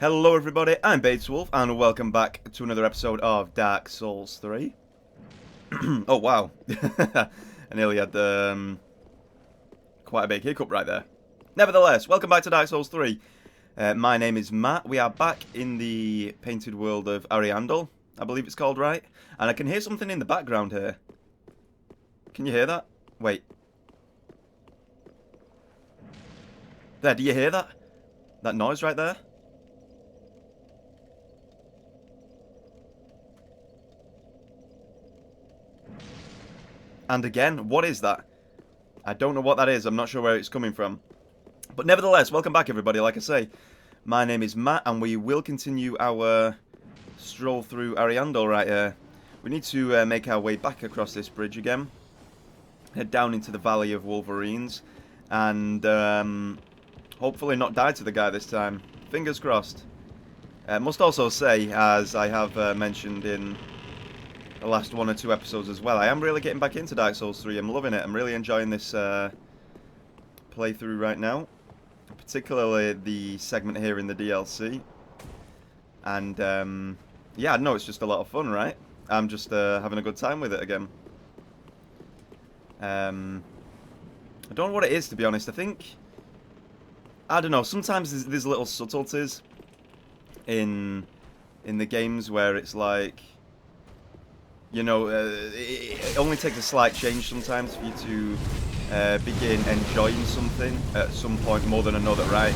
Hello everybody, I'm Bateswolf and welcome back to another episode of Dark Souls 3. Oh wow, I nearly had quite a big hiccup right there. Nevertheless, welcome back to Dark Souls 3. My name is Matt, we are back in the painted world of Ariandel, I believe it's called, right? And I can hear something in the background here. Can you hear that? Wait. There, do you hear that? That noise right there? And again, what is that? I don't know what that is. I'm not sure where it's coming from. But nevertheless, welcome back everybody. Like I say, my name is Matt and we will continue our stroll through Ariandel right here. We need to make our way back across this bridge again. Head down into the Valley of Wolverines. And hopefully not die to the guy this time. Fingers crossed. Must also say, as I have mentioned in the last one or two episodes as well, I am really getting back into Dark Souls 3. I'm loving it. I'm really enjoying this playthrough right now, particularly the segment here in the DLC. And yeah, I know it's just a lot of fun, right? I'm just having a good time with it again. I don't know what it is, to be honest. I don't know. Sometimes there's little subtleties in the games where it's like, you know, it only takes a slight change sometimes for you to begin enjoying something at some point more than another, right?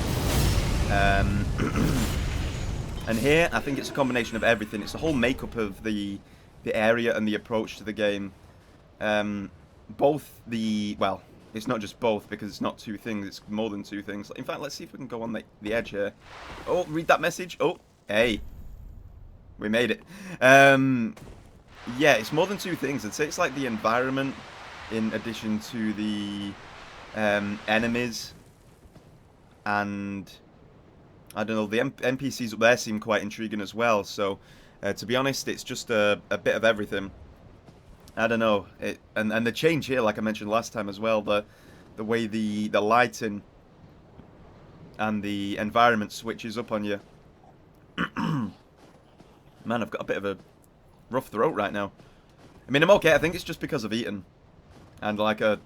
And here, I think it's a combination of everything. It's the whole makeup of the area and the approach to the game. Well, it's not just both, because it's not two things, it's more than two things. In fact, let's see if we can go on the edge here. Oh, read that message. Oh, hey. We made it. Yeah, it's more than two things. I'd say it's like the environment in addition to the enemies. And, I don't know, the NPCs up there seem quite intriguing as well. So, to be honest, it's just a bit of everything. I don't know. And the change here, like I mentioned last time as well, the way the lighting and the environment switches up on you. Man, I've got a bit of a rough throat right now. I mean, I'm okay. I think it's just because of eating. And like I've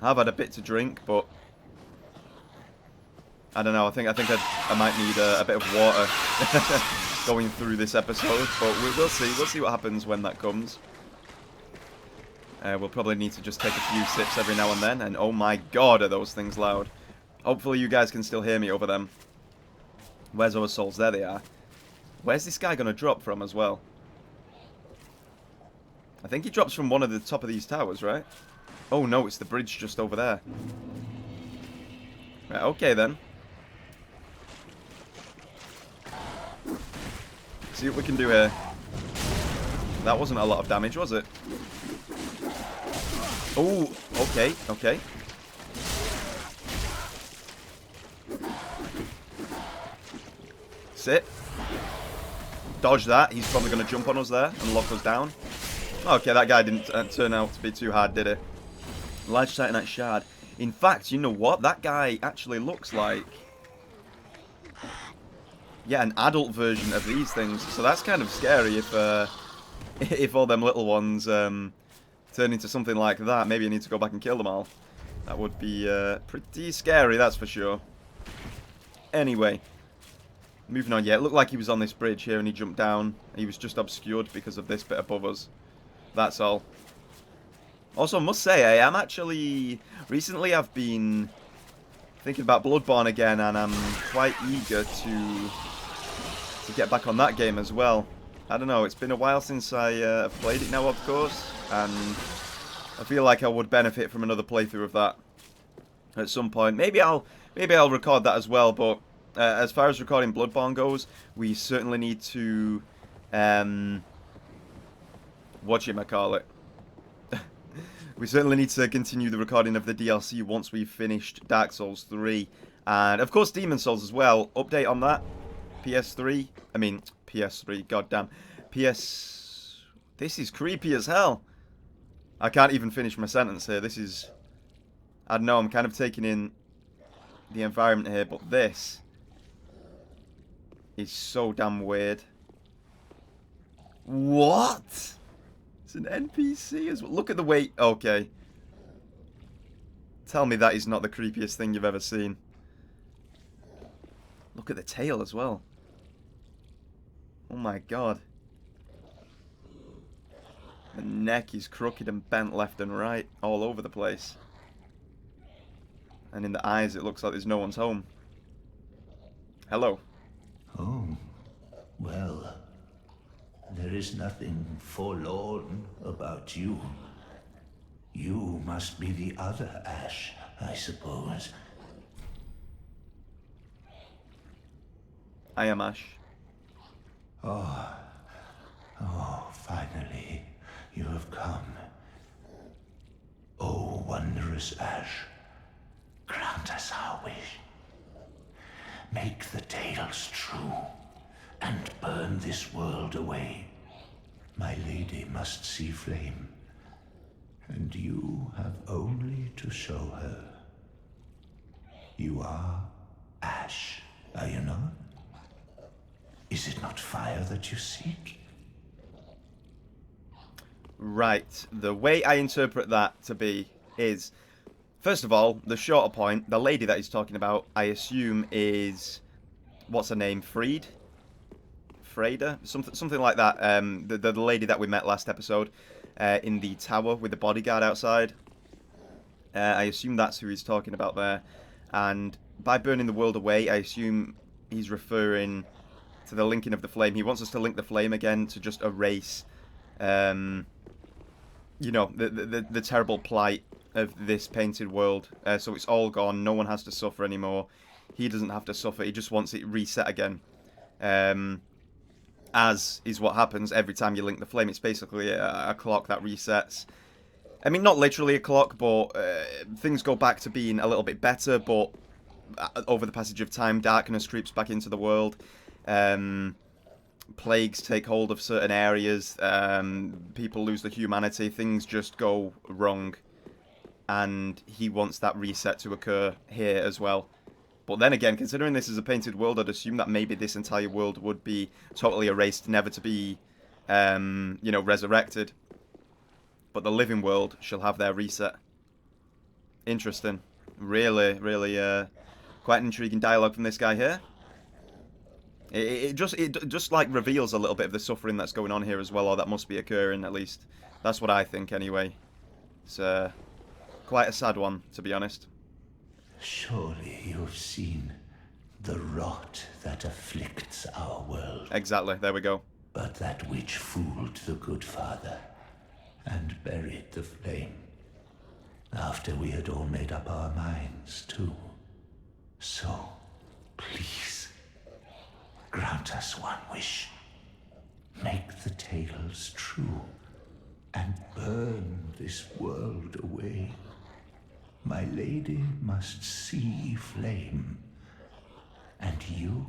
had a bit to drink, but I don't know. I think I might need a bit of water going through this episode, but we'll see. We'll see what happens when that comes. We'll probably need to just take a few sips every now and then. And oh my god, are those things loud. Hopefully you guys can still hear me over them. Where's our souls? There they are. Where's this guy going to drop from as well? I think he drops from one of the top of these towers, right? Oh no, it's the bridge just over there. Right, okay then. See what we can do here. That wasn't a lot of damage, was it? Oh, okay, okay. Sit. Dodge that. He's probably going to jump on us there and lock us down. Okay, that guy didn't turn out to be too hard, did he? Large Titanite Shard. In fact, you know what? That guy actually looks like, yeah, an adult version of these things. So that's kind of scary if all them little ones turn into something like that. Maybe I need to go back and kill them all. That would be pretty scary, that's for sure. Anyway. Moving on, yeah, it looked like he was on this bridge here and he jumped down. He was just obscured because of this bit above us. That's all. Also, I must say, I'm actually... Recently I've been thinking about Bloodborne again and I'm quite eager to get back on that game as well. I don't know, it's been a while since I've played it now, of course. And I feel like I would benefit from another playthrough of that at some point. Maybe I'll record that as well, but... as far as recording Bloodborne goes, we certainly need to, whatchamacallit? We certainly need to continue the recording of the DLC once we've finished Dark Souls 3. And, of course, Demon Souls as well. Update on that. PS3. I mean, PS3, goddamn. This is creepy as hell. I can't even finish my sentence here. This is... I don't know, I'm kind of taking in the environment here, but this... is so damn weird. What? It's an NPC as well. Look at the way... Okay. Tell me that is not the creepiest thing you've ever seen. Look at the tail as well. Oh my god. The neck is crooked and bent left and right, all over the place. And in the eyes it looks like there's no one's home. Hello. Oh, well, there is nothing forlorn about you. You must be the other Ash, I suppose. I am Ash. Oh, finally, you have come. Oh, wondrous Ash, grant us our wish. Make the tales true, and burn this world away. My lady must see flame, and you have only to show her. You are Ash, are you not? Is it not fire that you seek? Right. The way I interpret that to be is, first of all, the shorter point, the lady that he's talking about, I assume is, what's her name, Freda? Something like that. The lady that we met last episode in the tower with the bodyguard outside. I assume that's who he's talking about there. And by burning the world away, I assume he's referring to the linking of the flame. He wants us to link the flame again to just erase, you know, the terrible plight of this painted world. So it's all gone. No one has to suffer anymore. He doesn't have to suffer. He just wants it reset again. As is what happens every time you link the flame. It's basically a clock that resets. I mean, not literally a clock, but things go back to being a little bit better, but over the passage of time, darkness creeps back into the world. Plagues take hold of certain areas. People lose their humanity. Things just go wrong. And he wants that reset to occur here as well. But then again, considering this is a painted world, I'd assume that maybe this entire world would be totally erased, never to be, you know, resurrected. But the living world shall have their reset. Interesting. Really, really, quite an intriguing dialogue from this guy here. It just like reveals a little bit of the suffering that's going on here as well, or that must be occurring at least. That's what I think anyway. It's quite a sad one, to be honest. Surely you have seen the rot that afflicts our world. Exactly, there we go. But that which fooled the good father and buried the flame, after we had all made up our minds too. So, please, grant us one wish. Make the tales true and burn this world away. My lady must see flame, and you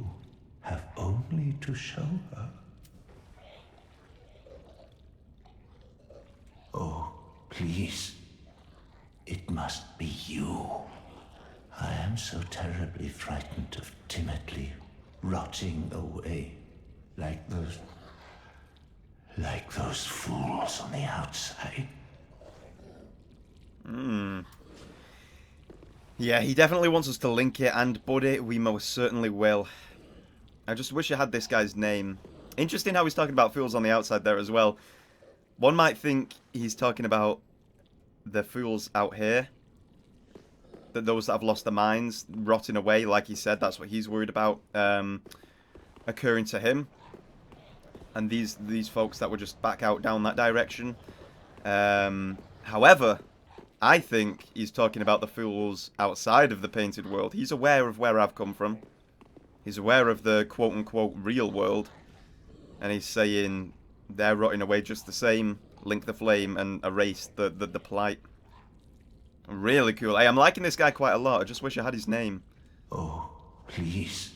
have only to show her. Oh, please, it must be you. I am so terribly frightened of timidly rotting away like those fools on the outside. Yeah, he definitely wants us to link it, and buddy, we most certainly will. I just wish I had this guy's name. Interesting how he's talking about fools on the outside there as well. One might think he's talking about the fools out here. That those that have lost their minds, rotting away, like he said, that's what he's worried about occurring to him. And these folks that were just back out down that direction. However, I think he's talking about the fools outside of the painted world. He's aware of where I've come from. He's aware of the quote-unquote real world. And he's saying they're rotting away just the same. Link the flame and erase the plight. Really cool. Hey, I'm liking this guy quite a lot. I just wish I had his name. Oh, please.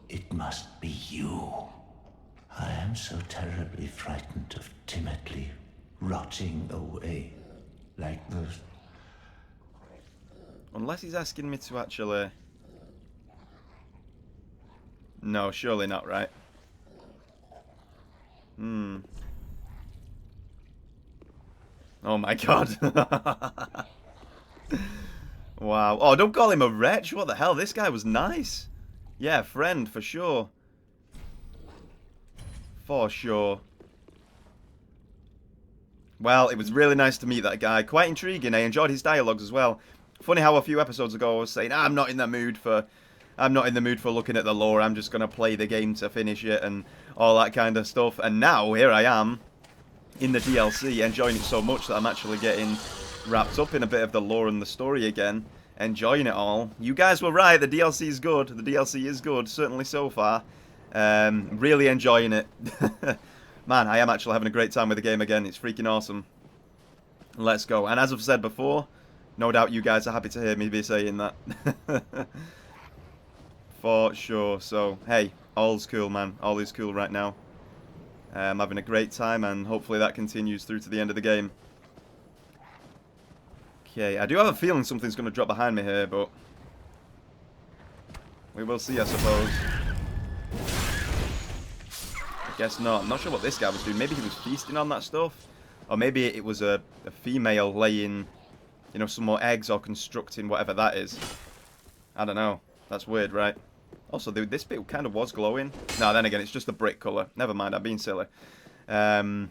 It must be you. I am so terribly frightened of timidly rotting away like those. Unless he's asking me to actually... No, surely not, right? Oh my god. Wow. Oh, don't call him a wretch. What the hell? This guy was nice. Yeah, friend, for sure. For sure. Well, it was really nice to meet that guy. Quite intriguing. I enjoyed his dialogues as well. Funny how a few episodes ago I was saying, I'm not in the mood for looking at the lore. I'm just going to play the game to finish it and all that kind of stuff. And now, here I am, in the DLC, enjoying it so much that I'm actually getting wrapped up in a bit of the lore and the story again. Enjoying it all. You guys were right, the DLC is good. The DLC is good, certainly so far. Really enjoying it. Man, I am actually having a great time with the game again. It's freaking awesome. Let's go. And as I've said before, no doubt you guys are happy to hear me be saying that. For sure. So, hey, all's cool, man. All is cool right now. I'm having a great time, and hopefully that continues through to the end of the game. Okay, I do have a feeling something's going to drop behind me here, but we will see, I suppose. I guess not. I'm not sure what this guy was doing. Maybe he was feasting on that stuff. Or maybe it was a female laying, you know, some more eggs or constructing whatever that is. I don't know. That's weird, right? Also, this bit kind of was glowing. No, then again, it's just the brick colour. Never mind, I'm being silly. Alrighty.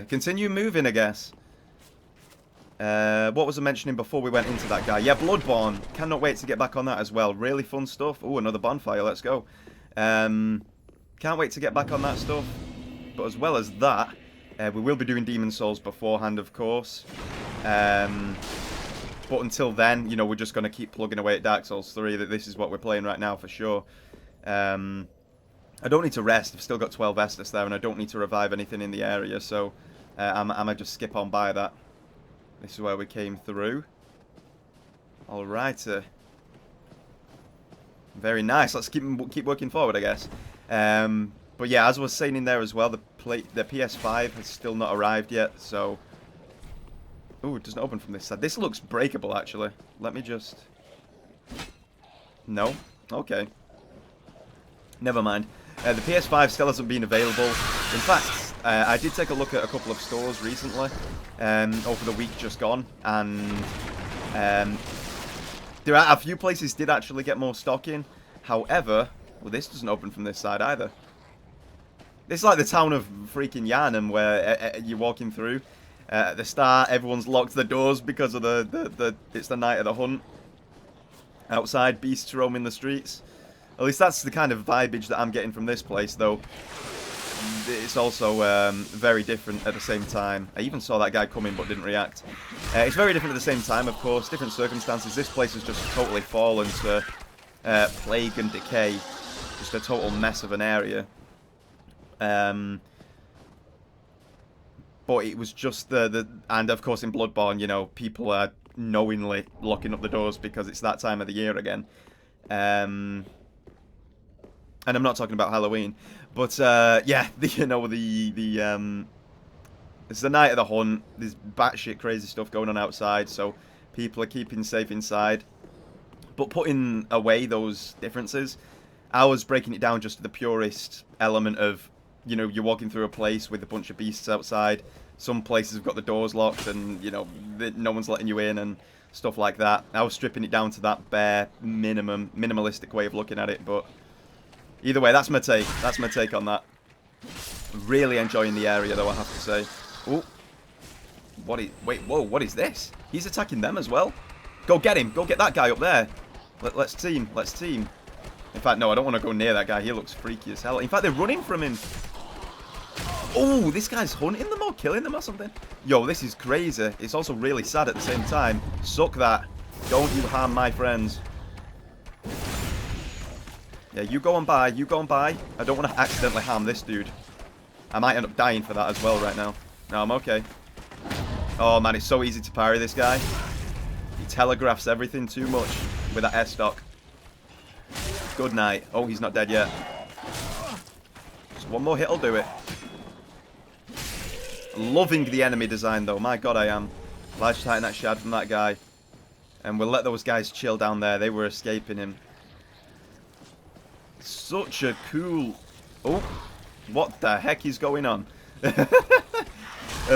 Continue moving, I guess. What was I mentioning before we went into that guy? Yeah, Bloodborne. Cannot wait to get back on that as well. Really fun stuff. Oh, another bonfire. Let's go. Can't wait to get back on that stuff. But as well as that, we will be doing Demon Souls beforehand, of course. But until then, you know, we're just going to keep plugging away at Dark Souls 3. That this is what we're playing right now for sure. I don't need to rest. I've still got 12 Estus there, and I don't need to revive anything in the area. So I might just skip on by that. This is where we came through. Alright. Very nice. Let's keep working forward, I guess. But yeah, as I was saying in there as well, the PS5 has still not arrived yet, so... Ooh, it doesn't open from this side. This looks breakable, actually. Let me just... No? Okay. Never mind. The PS5 still hasn't been available. In fact, I did take a look at a couple of stores recently, over the week just gone, and there are a few places did actually get more stock in. However, well, this doesn't open from this side either. This is like the town of freaking Yharnam, where you're walking through. At the start, everyone's locked the doors because of it's the night of the hunt. Outside, beasts roaming the streets. At least that's the kind of vibage that I'm getting from this place, though. It's also very different at the same time. I even saw that guy coming but didn't react. It's very different at the same time, of course. Different circumstances. This place has just totally fallen to plague and decay. Just a total mess of an area. But it was just and of course in Bloodborne, you know, people are knowingly locking up the doors because it's that time of the year again. And I'm not talking about Halloween, but yeah, it's the night of the hunt. There's batshit crazy stuff going on outside, so people are keeping safe inside. But putting away those differences, I was breaking it down just to the purest element of, you know, you're walking through a place with a bunch of beasts outside. Some places have got the doors locked and, you know, no one's letting you in and stuff like that. I was stripping it down to that bare minimalistic way of looking at it, but either way, that's my take. That's my take on that. Really enjoying the area, though, I have to say. Oh, wait, whoa, what is this? He's attacking them as well. Go get him. Go get that guy up there. Let's team. Let's team. In fact, no, I don't want to go near that guy. He looks freaky as hell. In fact, they're running from him. Oh, this guy's hunting them or killing them or something. Yo, this is crazy. It's also really sad at the same time. Suck that. Don't you harm my friends. Yeah, you go on by. You go on by. I don't want to accidentally harm this dude. I might end up dying for that as well right now. No, I'm okay. Oh, man, it's so easy to parry this guy. He telegraphs everything too much with that S-stock. Good night. Oh, he's not dead yet. Just one more hit will do it. Loving the enemy design, though. My god, I am. Large Titanite Shard from that guy. And we'll let those guys chill down there. They were escaping him. Such a cool... Oh, what the heck is going on?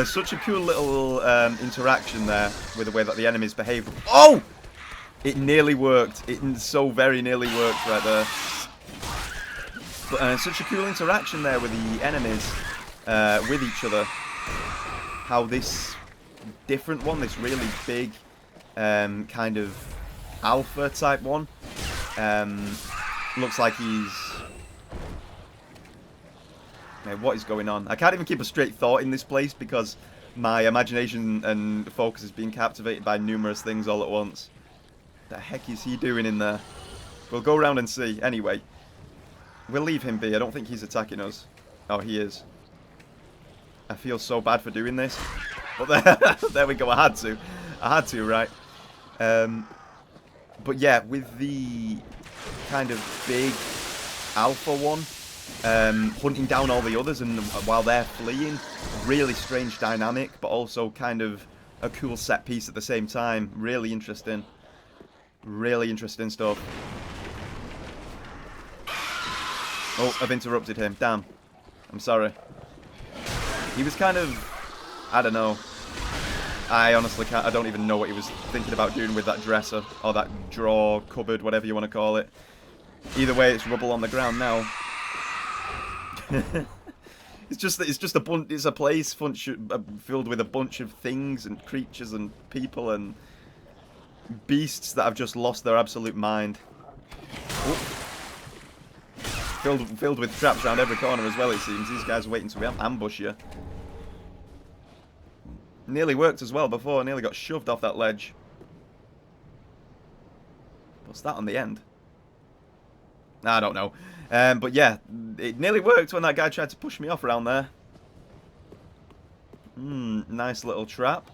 Such a cool little interaction there with the way that the enemies behave. Oh! It nearly worked. It so very nearly worked right there. But such a cool interaction there with the enemies, with each other. How this different one, this really big kind of alpha type one, looks like he's... What is going on? I can't even keep a straight thought in this place because my imagination and focus is being captivated by numerous things all at once. The heck is he doing in there? We'll go around and see. Anyway, we'll leave him be. I don't think he's attacking us. Oh, he is. I feel so bad for doing this. But there we go. I had to, right? But yeah, with the kind of big alpha one, hunting down all the others, and while they're fleeing, really strange dynamic, but also kind of a cool set piece at the same time. Really interesting stuff. Oh, I've interrupted him. Damn. I'm sorry. He was kind of... I don't know. I honestly can't... I don't even know what he was thinking about doing with that dresser. Or that drawer, cupboard, whatever you want to call it. Either way, it's rubble on the ground now. It's just a place filled with a bunch of things and creatures and people and beasts that have just lost their absolute mind. Oh. Filled with traps around every corner as well, it seems. These guys are waiting to ambush you. Nearly worked as well before. Nearly got shoved off that ledge. What's that on the end? I don't know. But yeah, it nearly worked when that guy tried to push me off around there. Nice little trap.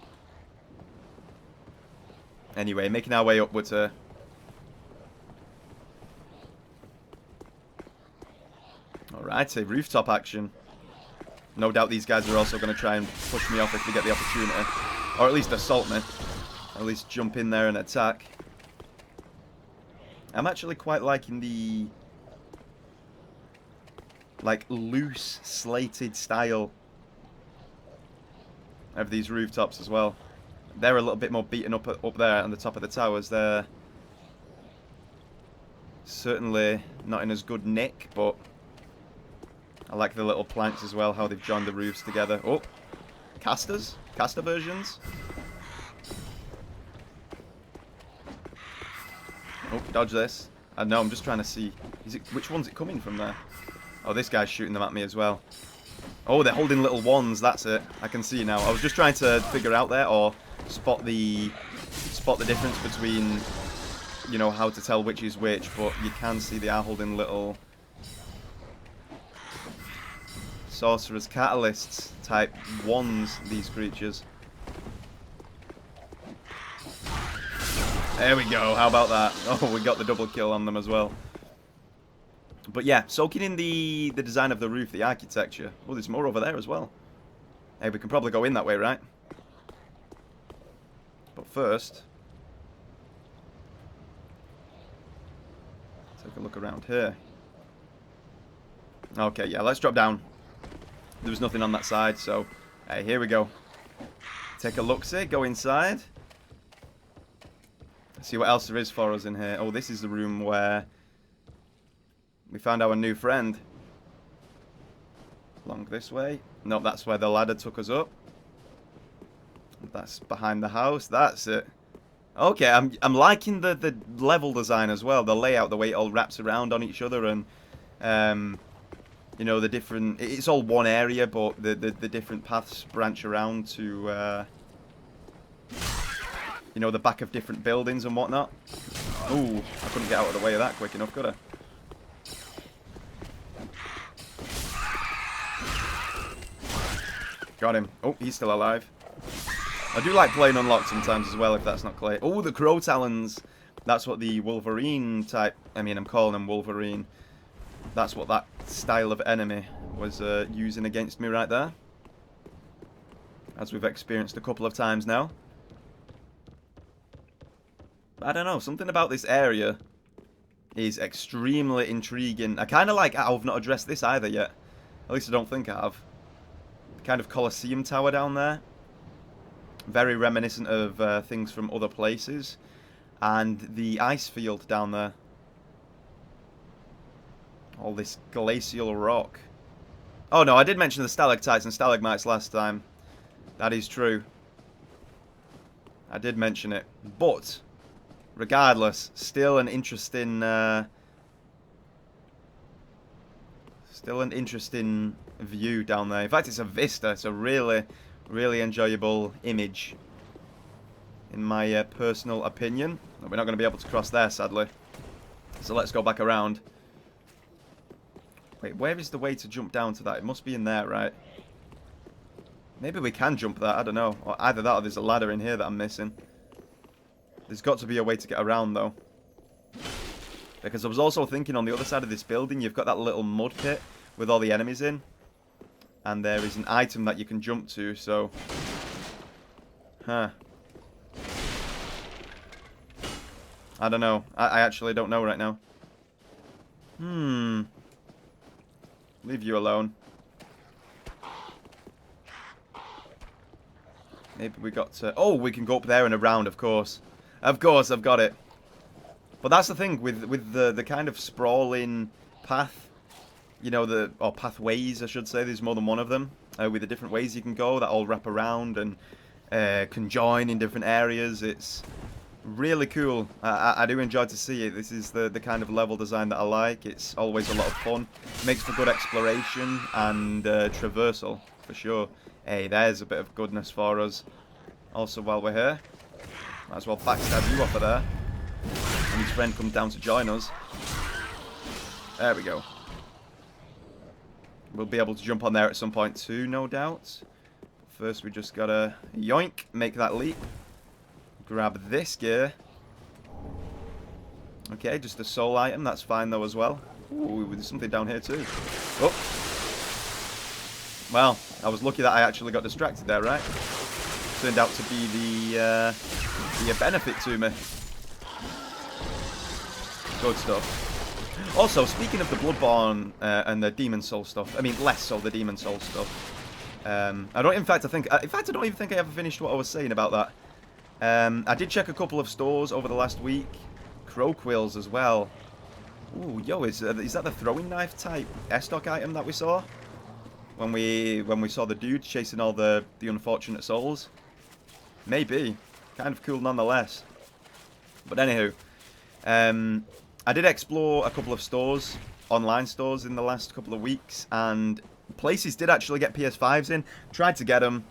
Anyway, making our way upwards here. Alrighty, rooftop action. No doubt these guys are also going to try and push me off if they get the opportunity. Or at least assault me. Or at least jump in there and attack. I'm actually quite liking the... like, loose, slated style of these rooftops as well. They're a little bit more beaten up there on the top of the towers. They're certainly not in as good nick, but I like the little planks as well, how they've joined the roofs together. Oh, casters? Caster versions? Oh, dodge this. I know, I'm just trying to see. Which one's it coming from there? Oh, this guy's shooting them at me as well. Oh, they're holding little wands, that's it. I can see now. I was just trying to figure out there, or spot the difference between, you know, how to tell which is which, but you can see they are holding little sorcerer's catalysts type wands, these creatures. There we go, how about that? Oh, we got the double kill on them as well. But yeah, soaking in the design of the roof, the architecture. Oh, there's more over there as well. Hey, we can probably go in that way, right? But first, take a look around here. Okay, yeah, let's drop down. There was nothing on that side, so hey, here we go. Take a look-see, go inside. See what else there is for us in here. Oh, this is the room where we found our new friend. Along this way. Nope, that's where the ladder took us up. That's behind the house. That's it. Okay, I'm liking the level design as well. The layout, the way it all wraps around on each other, and you know, the different... It's all one area, but the different paths branch around to you know, the back of different buildings and whatnot. Ooh, I couldn't get out of the way of that quick enough, could I? Got him. Oh, he's still alive. I do like playing unlocked sometimes as well, if that's not clear. Oh, the crow talons. That's what the Wolverine type... I mean, I'm calling him Wolverine. That's what that style of enemy was using against me right there. As we've experienced a couple of times now. I don't know, something about this area is extremely intriguing. I kind of like how I've not addressed this either yet. At least I don't think I have. The kind of Colosseum tower down there. Very reminiscent of things from other places. And the ice field down there. All this glacial rock. Oh no, I did mention the stalactites and stalagmites last time. That is true. I did mention it. But, regardless, still an interesting... still an interesting view down there. In fact, it's a vista. It's a really, really enjoyable image. In my personal opinion. We're not going to be able to cross there, sadly. So let's go back around. Wait, where is the way to jump down to that? It must be in there, right? Maybe we can jump that, I don't know. Or either that or there's a ladder in here that I'm missing. There's got to be a way to get around, though. Because I was also thinking on the other side of this building, you've got that little mud pit with all the enemies in. And there is an item that you can jump to, so... Huh. I don't know. I actually don't know right now. Leave you alone. Maybe we got to... Oh, we can go up there and around, of course. Of course, I've got it. But that's the thing with the kind of sprawling path. You know, or pathways, I should say. There's more than one of them. With the different ways you can go that all wrap around and can join in different areas. It's really cool. I do enjoy to see it. This is the kind of level design that I like. It's always a lot of fun. Makes for good exploration and traversal, for sure. Hey, there's a bit of goodness for us. Also, while we're here, might as well backstab you off of there. And his friend comes down to join us. There we go. We'll be able to jump on there at some point too, no doubt. First, we just gotta yoink, make that leap. Grab this gear. Okay, just a soul item. That's fine, though, as well. Ooh, there's something down here, too. Oh. Well, I was lucky that I actually got distracted there, right? Turned out to be the benefit to me. Good stuff. Also, speaking of the Bloodborne and the Demon Soul stuff, I mean, less so the Demon Soul stuff. I don't even think I ever finished what I was saying about that. I did check a couple of stores over the last week. Crow quills as well. Ooh, yo, is that the throwing knife type S-stock item that we saw? When we saw the dude chasing all the unfortunate souls? Maybe. Kind of cool nonetheless. But anywho, I did explore a couple of stores, online stores, in the last couple of weeks, and places did actually get PS5s in. Tried to get them.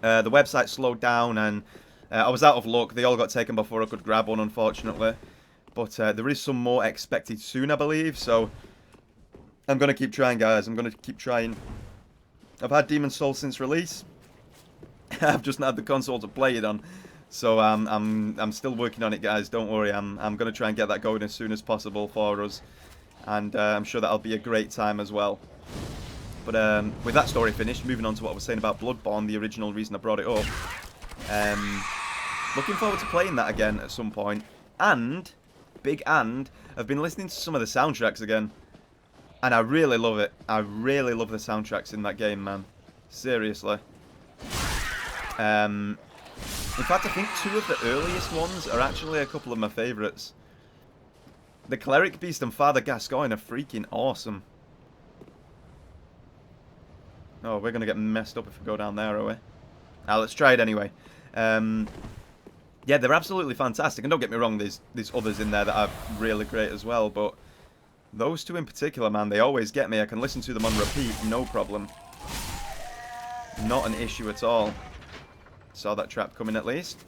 The website slowed down, and I was out of luck. They all got taken before I could grab one, unfortunately. But there is some more expected soon, I believe, so I'm going to keep trying, guys. I'm going to keep trying. I've had Demon's Souls since release. I've just not had the console to play it on. So I'm still working on it, guys. Don't worry. I'm going to try and get that going as soon as possible for us. And I'm sure that'll be a great time as well. But with that story finished, moving on to what I was saying about Bloodborne, the original reason I brought it up. Looking forward to playing that again at some point. And, I've been listening to some of the soundtracks again. And I really love it. I really love the soundtracks in that game, man. Seriously. In fact, I think two of the earliest ones are actually a couple of my favourites. The Cleric Beast and Father Gascoigne are freaking awesome. Oh, we're going to get messed up if we go down there, are we? Let's try it anyway. Yeah, they're absolutely fantastic. And don't get me wrong, there's others in there that are really great as well. But those two in particular, man, they always get me. I can listen to them on repeat, no problem. Not an issue at all. Saw that trap coming at least.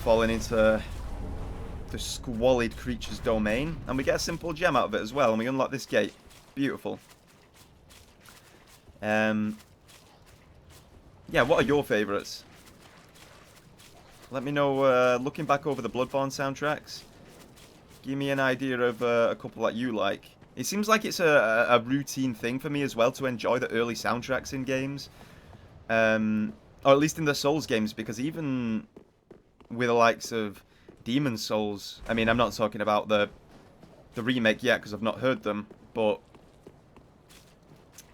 Falling into the squalid creature's domain. And we get a simple gem out of it as well. And we unlock this gate. Beautiful. Yeah, what are your favourites? Let me know, looking back over the Bloodborne soundtracks, give me an idea of a couple that you like. It seems like it's a routine thing for me as well to enjoy the early soundtracks in games. Or at least in the Souls games, because even with the likes of Demon's Souls, I mean, I'm not talking about the the remake yet because I've not heard them, but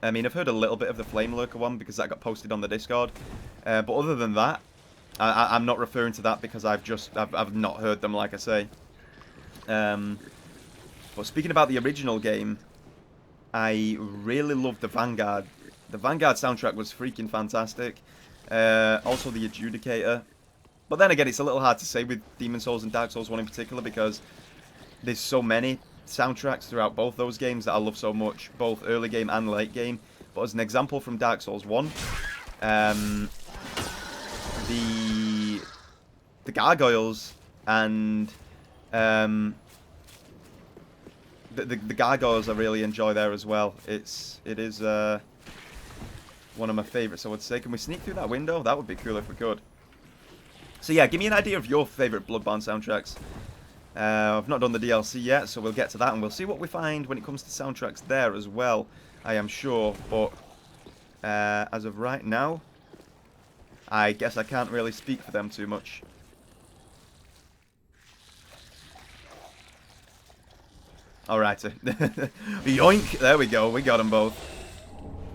I mean, I've heard a little bit of the Flame Lurker one because that got posted on the Discord. But other than that, I'm not referring to that because I've not heard them, like I say. But speaking about the original game, I really loved the Vanguard. The Vanguard soundtrack was freaking fantastic. Also the Adjudicator. But then again, it's a little hard to say with Demon's Souls and Dark Souls 1 in particular because there's so many soundtracks throughout both those games that I love so much, both early game and late game. But as an example from Dark Souls 1, the gargoyles and the gargoyles I really enjoy there as well. It is one of my favourites, I would say. Can we sneak through that window? That would be cool if we could. So yeah, give me an idea of your favourite Bloodborne soundtracks. I've not done the DLC yet, so we'll get to that and we'll see what we find when it comes to soundtracks there as well, I am sure. But as of right now, I guess I can't really speak for them too much. Alright. Yoink! There we go, we got them both.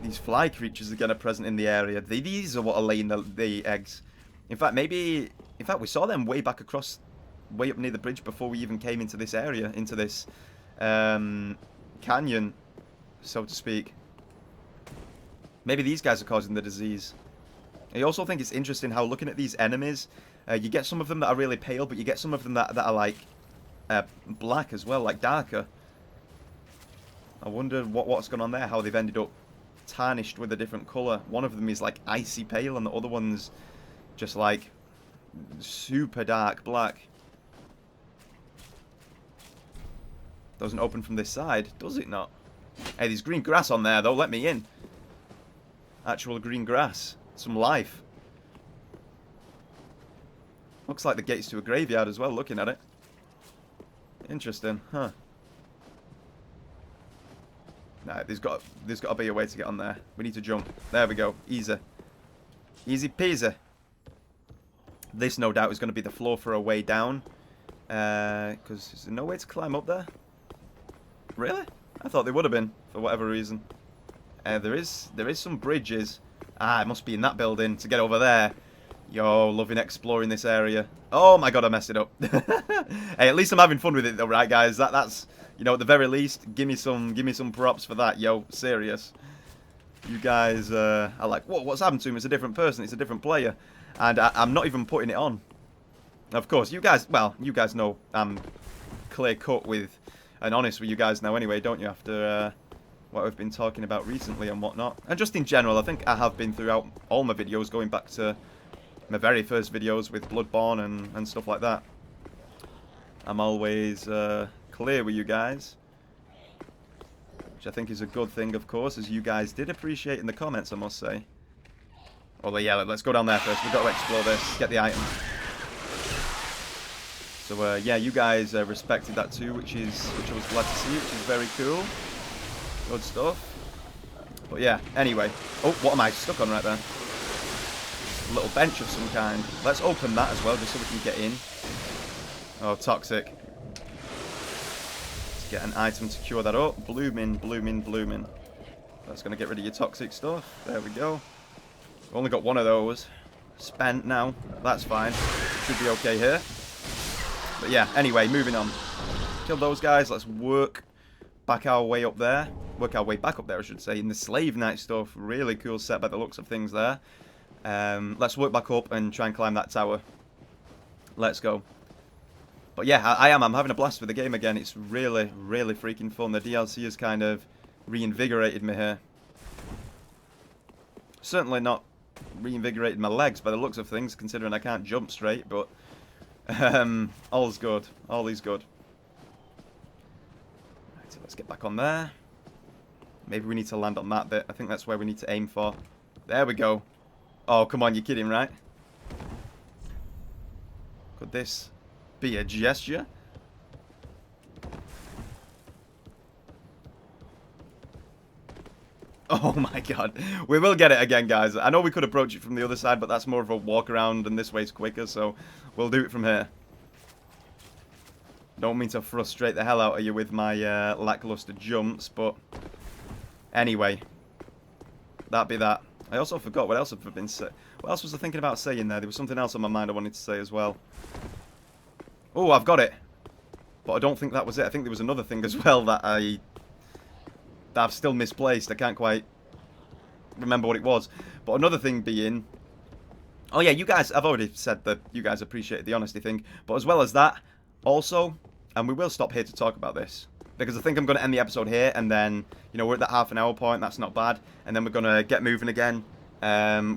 These fly creatures again are present in the area. These are what are laying the eggs. In fact, we saw them way back across, way up near the bridge before we even came into this area, into this canyon, so to speak. Maybe these guys are causing the disease. I also think it's interesting how looking at these enemies, you get some of them that are really pale, but you get some of them that are like black as well, like darker. I wonder what's gone on there, how they've ended up tarnished with a different colour. One of them is like icy pale and the other one's just like super dark black. Doesn't open from this side, does it not? Hey, there's green grass on there though, let me in. Actual green grass. Some life. Looks like the gates to a graveyard as well, looking at it. Interesting, huh? Nah, there's got to be a way to get on there. We need to jump. There we go. Easy. Easy peasy. This, no doubt, is going to be the floor for a way down. Because is there no way to climb up there? Really? I thought there would have been, for whatever reason. There is some bridges. Ah, it must be in that building to get over there. Yo, loving exploring this area. Oh my god, I messed it up. Hey, at least I'm having fun with it though, right, guys? That's, you know, at the very least, give me some props for that, yo. Serious. You guys are like, whoa, what's happened to him? It's a different person. It's a different player. And I'm not even putting it on. Of course, you guys, well, you guys know I'm clear cut with and honest with you guys now anyway, don't you? After what we've been talking about recently and whatnot. And just in general, I think I have been throughout all my videos, going back to my very first videos with Bloodborne and stuff like that. I'm always clear with you guys. Which I think is a good thing, of course, as you guys did appreciate in the comments, I must say. Although, yeah, let's go down there first. We've got to explore this, get the item. So, yeah, you guys respected that too, which I was glad to see, which is very cool. Good stuff. But yeah, anyway. Oh, what am I stuck on right there? A little bench of some kind. Let's open that as well, just so we can get in. Oh, toxic. Let's get an item to cure that up. Blooming, blooming, blooming. That's going to get rid of your toxic stuff. There we go. We've only got one of those. Spent now. That's fine. Should be okay here. But yeah, anyway, moving on. Kill those guys. Let's work back our way up there. Work our way back up there, I should say. In the Slave Knight stuff. Really cool set by the looks of things there. Let's work back up and try and climb that tower. Let's go. But yeah, I'm having a blast with the game again. It's really, really freaking fun. The DLC has kind of reinvigorated me here. Certainly not reinvigorated my legs by the looks of things, considering I can't jump straight, but all's good. All is good. Right, so let's get back on there. Maybe we need to land on that bit. I think that's where we need to aim for. There we go. Oh, come on, you're kidding, right? Could this be a gesture? Oh my god. We will get it again, guys. I know we could approach it from the other side, but that's more of a walk around and this way's quicker, so we'll do it from here. Don't mean to frustrate the hell out of you with my lackluster jumps, but anyway, that be that. I also forgot what else I've been saying. What else was I thinking about saying there? There was something else on my mind I wanted to say as well. Oh, I've got it. But I don't think that was it. I think there was another thing as well that I've still misplaced. I can't quite remember what it was. But another thing being... Oh yeah, you guys, I've already said that you guys appreciated the honesty thing. But as well as that, also, and we will stop here to talk about this, because I think I'm going to end the episode here, and then, you know, we're at that half an hour point, that's not bad, and then we're going to get moving again,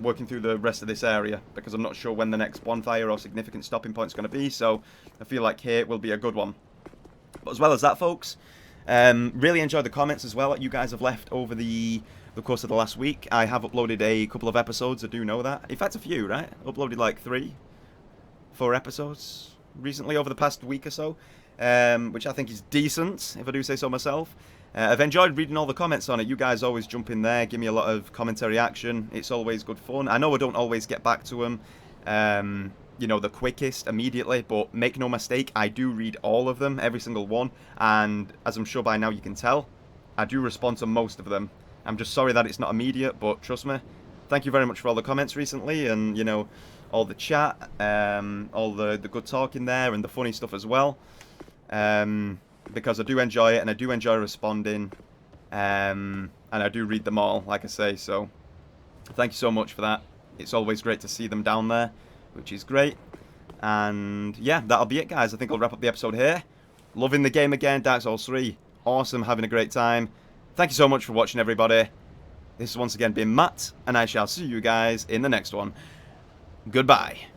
working through the rest of this area, because I'm not sure when the next bonfire or significant stopping point is going to be, so I feel like here will be a good one. But as well as that, folks, really enjoyed the comments as well that you guys have left over the course of the last week. I have uploaded a couple of episodes, I do know that. In fact, a few, right? Uploaded like 4 episodes recently over the past week or so, which I think is decent, if I do say so myself. I've enjoyed reading all the comments on it. You guys always jump in there, give me a lot of commentary action. It's always good fun. I know I don't always get back to them, you know, the quickest immediately, but make no mistake, I do read all of them, every single one, and as I'm sure by now you can tell, I do respond to most of them. I'm just sorry that it's not immediate, but trust me, thank you very much for all the comments recently, and, you know, all the chat, all the good talk in there, and the funny stuff as well, because I do enjoy it, and I do enjoy responding, and I do read them all, like I say, so thank you so much for that. It's always great to see them down there, which is great, and yeah, that'll be it, guys. I think I'll wrap up the episode here. Loving the game again, Dark Souls 3, awesome, having a great time. Thank you so much for watching, everybody. This has once again been Matt, and I shall see you guys in the next one. Goodbye.